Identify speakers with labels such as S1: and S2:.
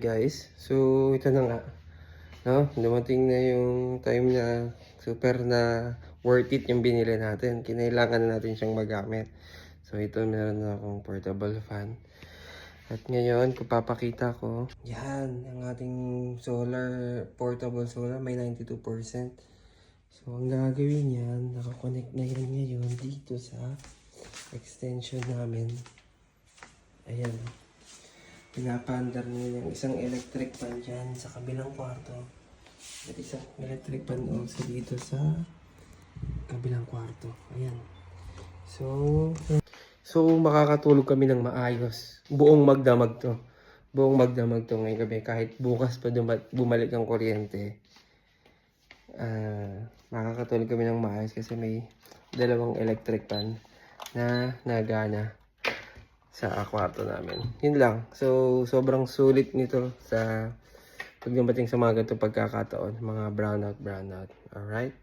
S1: Guys, so ito na nga, no? Dumating na yung time na super na worth it yung binili natin. Kinailangan na natin siyang magamit. So ito, meron na akong portable fan. At ngayon, kung papakita ko, yan, ang ating portable solar, may 92%. So ang gagawin yan, nakakonect na yan ngayon dito sa extension namin. Ayan. Pinapaandar nyo yung isang electric fan dyan sa kabilang kwarto. At isang electric fan also dito sa kabilang kwarto. Ayan. So makakatulog kami ng maayos. Buong magdamag to. Buong magdamag to ngayong gabi. Kahit bukas pa bumalik ang kuryente. Makakatulog kami ng maayos kasi may dalawang electric fan na nagana sa kwarto namin. Yun lang. So, sobrang sulit nito sa pagdating sa mga ganitong pagkakataon. Mga brownout. Alright?